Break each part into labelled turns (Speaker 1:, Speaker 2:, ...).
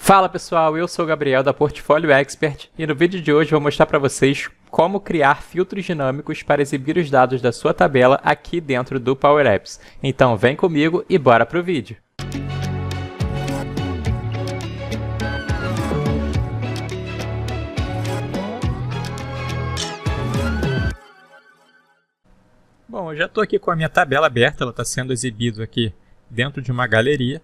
Speaker 1: Fala pessoal, eu sou o Gabriel da Portfólio Expert e no vídeo de hoje vou mostrar para vocês como criar filtros dinâmicos para exibir os dados da sua tabela aqui dentro do Power Apps. Então vem comigo e bora pro vídeo! Bom, eu já estou aqui com a minha tabela aberta, ela está sendo exibida aqui dentro de uma galeria.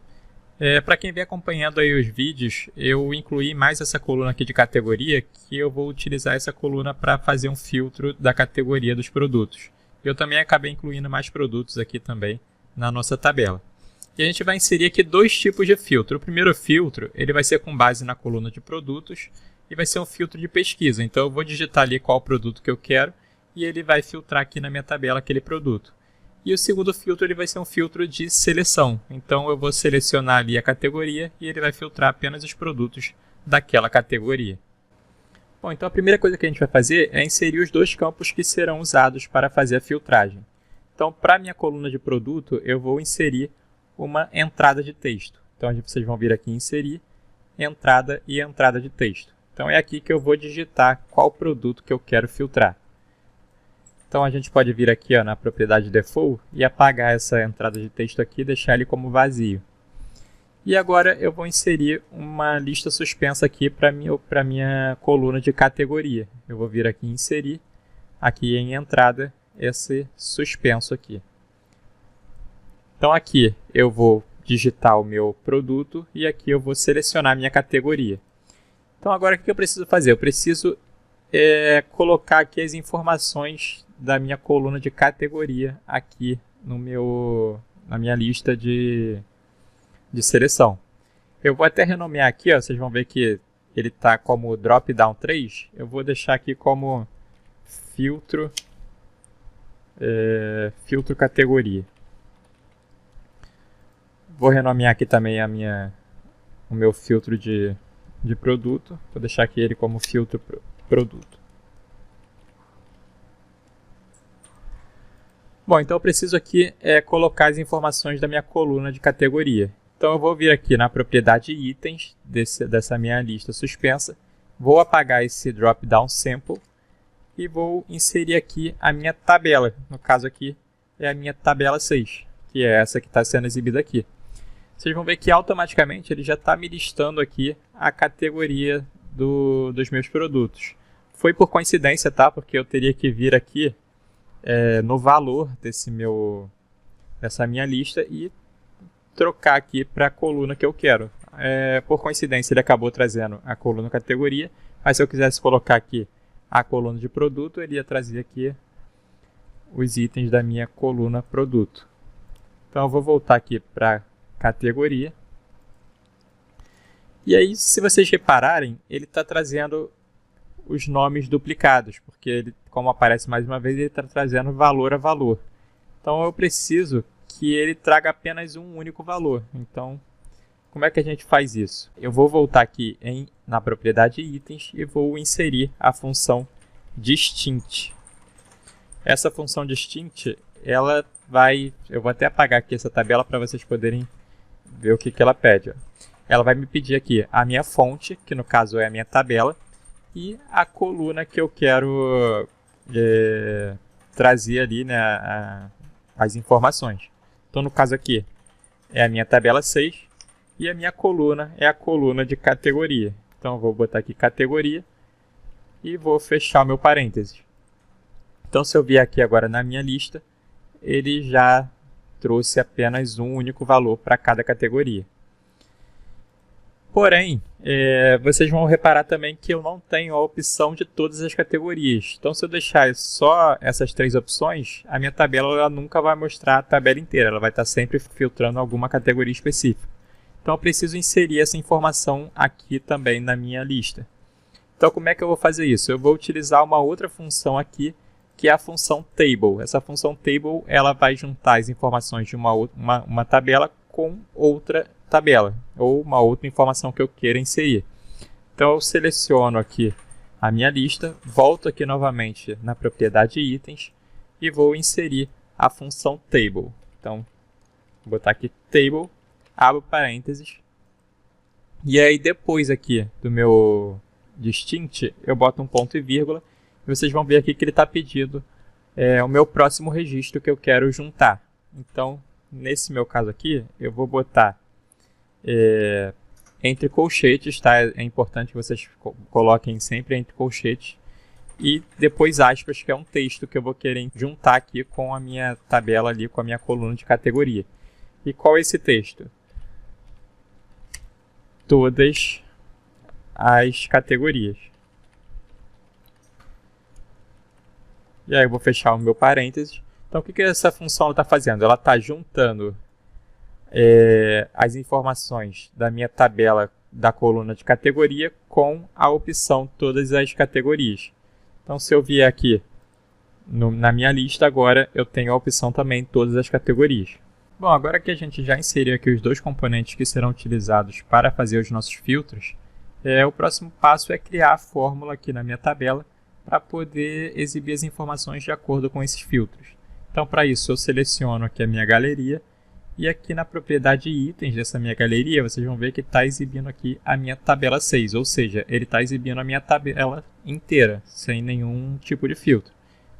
Speaker 1: Para quem vem acompanhando aí os vídeos, eu incluí mais essa coluna aqui de categoria, que eu vou utilizar essa coluna para fazer um filtro da categoria dos produtos. Eu também acabei incluindo mais produtos aqui também na nossa tabela. E a gente vai inserir aqui dois tipos de filtro. O primeiro filtro ele vai ser com base na coluna de produtos e vai ser um filtro de pesquisa. Então eu vou digitar ali qual produto que eu quero e ele vai filtrar aqui na minha tabela aquele produto. E o segundo filtro ele vai ser um filtro de seleção. Então eu vou selecionar ali a categoria e ele vai filtrar apenas os produtos daquela categoria. Bom, então a primeira coisa que a gente vai fazer é inserir os dois campos que serão usados para fazer a filtragem. Então para a minha coluna de produto eu vou inserir uma entrada de texto. Então vocês vão vir aqui em inserir, entrada e entrada de texto. Então é aqui que eu vou digitar qual produto que eu quero filtrar. Então a gente pode vir aqui na propriedade default e apagar essa entrada de texto aqui e deixar ele como vazio. E agora eu vou inserir uma lista suspensa aqui para minha coluna de categoria. Eu vou vir aqui em inserir, aqui em entrada, esse suspenso aqui. Então aqui eu vou digitar o meu produto e aqui eu vou selecionar a minha categoria. Então agora o que eu preciso fazer? Eu preciso colocar aqui as informações da minha coluna de categoria aqui na minha lista de seleção. Eu vou até renomear aqui, vocês vão ver que ele está como Dropdown 3. Eu vou deixar aqui como filtro categoria. Vou renomear aqui também o meu filtro de produto. Vou deixar aqui ele como filtro produto. Bom, então eu preciso aqui colocar as informações da minha coluna de categoria. Então eu vou vir aqui na propriedade itens dessa minha lista suspensa, vou apagar esse drop-down sample e vou inserir aqui a minha tabela. No caso aqui é a minha tabela 6, que é essa que está sendo exibida aqui. Vocês vão ver que automaticamente ele já está me listando aqui a categoria dos meus produtos. Foi por coincidência, tá? Porque eu teria que vir aqui no valor dessa minha lista e trocar aqui para a coluna que eu quero. Por coincidência ele acabou trazendo a coluna categoria, mas se eu quisesse colocar aqui a coluna de produto, ele ia trazer aqui os itens da minha coluna produto. Então eu vou voltar aqui para categoria. E aí, se vocês repararem, ele está trazendo os nomes duplicados, porque ele, como aparece mais uma vez, ele está trazendo valor a valor. Então eu preciso que ele traga apenas um único valor. Então, como é que a gente faz isso? Eu vou voltar aqui na propriedade itens e vou inserir a função distinct. Essa função distinct, eu vou até apagar aqui essa tabela para vocês poderem ver o que ela pede. Ela vai me pedir aqui a minha fonte, que no caso é a minha tabela, e a coluna que eu quero trazer ali, né, as informações. Então, no caso aqui, é a minha tabela 6 e a minha coluna é a coluna de categoria. Então, eu vou botar aqui categoria e vou fechar o meu parênteses. Então, se eu vier aqui agora na minha lista, ele já trouxe apenas um único valor para cada categoria. Porém, vocês vão reparar também que eu não tenho a opção de todas as categorias. Então, se eu deixar só essas três opções, a minha tabela ela nunca vai mostrar a tabela inteira. Ela vai estar sempre filtrando alguma categoria específica. Então, eu preciso inserir essa informação aqui também na minha lista. Então, como é que eu vou fazer isso? Eu vou utilizar uma outra função aqui, que é a função table. Essa função table ela vai juntar as informações de uma tabela com outra tabela, ou uma outra informação que eu queira inserir. Então eu seleciono aqui a minha lista, volto aqui novamente na propriedade itens e vou inserir a função table. Então, vou botar aqui table, abro parênteses, E aí depois aqui do meu distinct, eu boto um ponto e vírgula, e vocês vão ver aqui que ele está pedindo o meu próximo registro que eu quero juntar. Então, nesse meu caso aqui, eu vou botar entre colchetes, tá? É importante que vocês coloquem sempre entre colchetes, e depois aspas, que é um texto que eu vou querer juntar aqui com a minha tabela ali, com a minha coluna de categoria. E qual é esse texto? Todas as categorias. E aí eu vou fechar o meu parênteses. Então o que essa função está fazendo? Ela está juntando as informações da minha tabela da coluna de categoria com a opção todas as categorias. Então se eu vier aqui na minha lista agora, eu tenho a opção também todas as categorias. Bom, agora que a gente já inseriu aqui os dois componentes que serão utilizados para fazer os nossos filtros, o próximo passo é criar a fórmula aqui na minha tabela para poder exibir as informações de acordo com esses filtros. Então, para isso, eu seleciono aqui a minha galeria e aqui na propriedade itens dessa minha galeria, vocês vão ver que está exibindo aqui a minha tabela 6, ou seja, ele está exibindo a minha tabela inteira, sem nenhum tipo de filtro.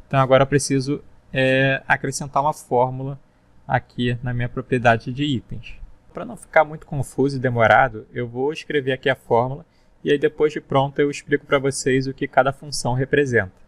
Speaker 1: Então, agora eu preciso acrescentar uma fórmula aqui na minha propriedade de itens. Para não ficar muito confuso e demorado, eu vou escrever aqui a fórmula e aí depois de pronto eu explico para vocês o que cada função representa.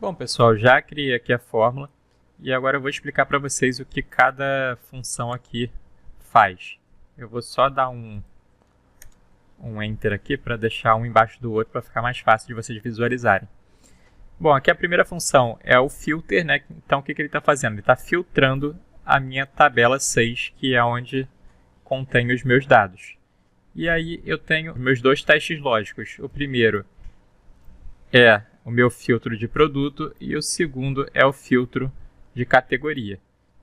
Speaker 1: Bom, pessoal, já criei aqui a fórmula e agora eu vou explicar para vocês o que cada função aqui faz. Eu vou só dar um Enter aqui para deixar um embaixo do outro para ficar mais fácil de vocês visualizarem. Bom, aqui a primeira função é o filter, né? Então o que ele está fazendo? Ele está filtrando a minha tabela 6, que é onde contém os meus dados. E aí eu tenho meus dois testes lógicos. O primeiro é o meu filtro de produto e o segundo é o filtro de categoria.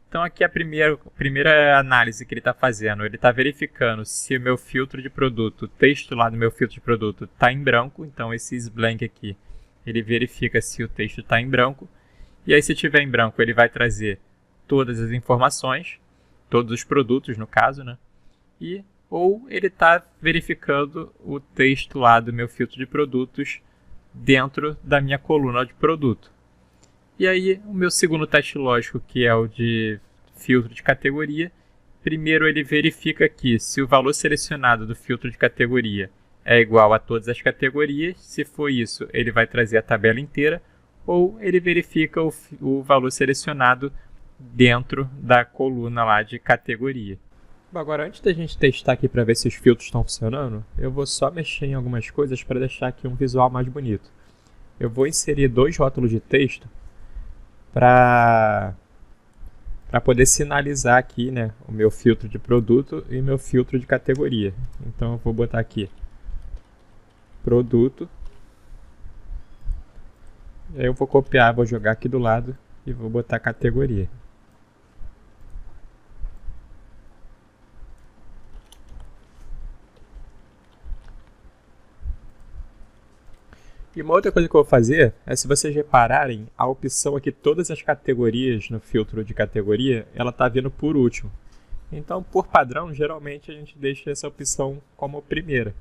Speaker 1: Então aqui a primeira análise que ele está fazendo, ele está verificando se o meu filtro de produto, o texto lá do meu filtro de produto está em branco, então esse blank aqui, ele verifica se o texto está em branco, e aí se estiver em branco ele vai trazer todas as informações, todos os produtos no caso, né? Ou ele está verificando o texto lá do meu filtro de produtos dentro da minha coluna de produto. E aí, o meu segundo teste lógico, que é o de filtro de categoria, primeiro ele verifica aqui se o valor selecionado do filtro de categoria é igual a todas as categorias. Se for isso, ele vai trazer a tabela inteira, ou ele verifica o valor selecionado dentro da coluna lá de categoria. Bom, agora, antes da gente testar aqui para ver se os filtros estão funcionando, eu vou só mexer em algumas coisas para deixar aqui um visual mais bonito. Eu vou inserir dois rótulos de texto para poder sinalizar aqui, né, o meu filtro de produto e o meu filtro de categoria. Então eu vou botar aqui produto, e aí eu vou copiar, vou jogar aqui do lado e vou botar categoria. E uma outra coisa que eu vou fazer é, se vocês repararem, a opção aqui, todas as categorias no filtro de categoria, ela está vindo por último. Então, por padrão, geralmente a gente deixa essa opção como primeira.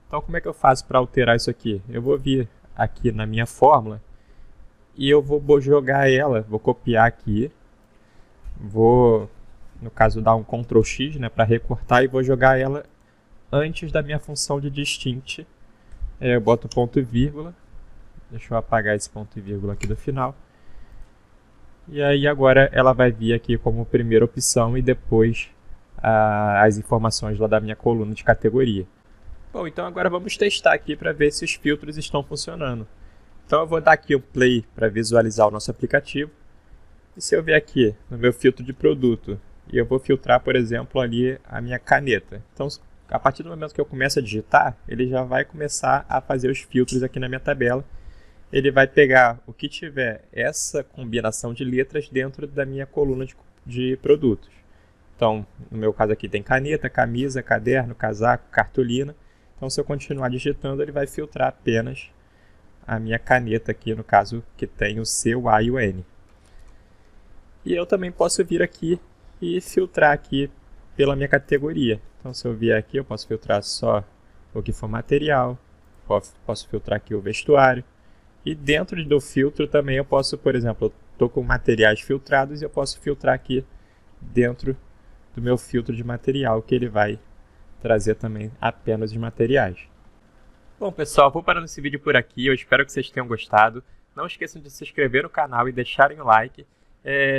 Speaker 1: Então, como é que eu faço para alterar isso aqui? Eu vou vir aqui na minha fórmula e eu vou jogar ela, vou copiar aqui, vou, no caso, dar um Ctrl X, né, para recortar, e vou jogar ela antes da minha função de distinct. Eu boto ponto e vírgula. Deixa eu apagar esse ponto e vírgula aqui do final. E aí agora ela vai vir aqui como primeira opção e depois as informações lá da minha coluna de categoria. Bom, então agora vamos testar aqui para ver se os filtros estão funcionando. Então eu vou dar aqui um play para visualizar o nosso aplicativo. E se eu vier aqui no meu filtro de produto, e eu vou filtrar, por exemplo, ali a minha caneta. Então, a partir do momento que eu começo a digitar, ele já vai começar a fazer os filtros aqui na minha tabela. Ele vai pegar o que tiver essa combinação de letras dentro da minha coluna de produtos. Então, no meu caso aqui tem caneta, camisa, caderno, casaco, cartolina. Então, se eu continuar digitando, ele vai filtrar apenas a minha caneta aqui, no caso, que tem o C, o A e o N. E eu também posso vir aqui e filtrar aqui pela minha categoria. Então, se eu vier aqui, eu posso filtrar só o que for material, posso filtrar aqui o vestuário. E dentro do filtro também eu posso, por exemplo, eu estou com materiais filtrados e eu posso filtrar aqui dentro do meu filtro de material, que ele vai trazer também apenas os materiais. Bom, pessoal, vou parando esse vídeo por aqui. Eu espero que vocês tenham gostado. Não esqueçam de se inscrever no canal e deixarem o like.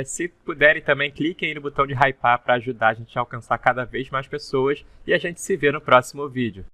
Speaker 1: Se puderem também, cliquem aí no botão de hypar para ajudar a gente a alcançar cada vez mais pessoas. E a gente se vê no próximo vídeo.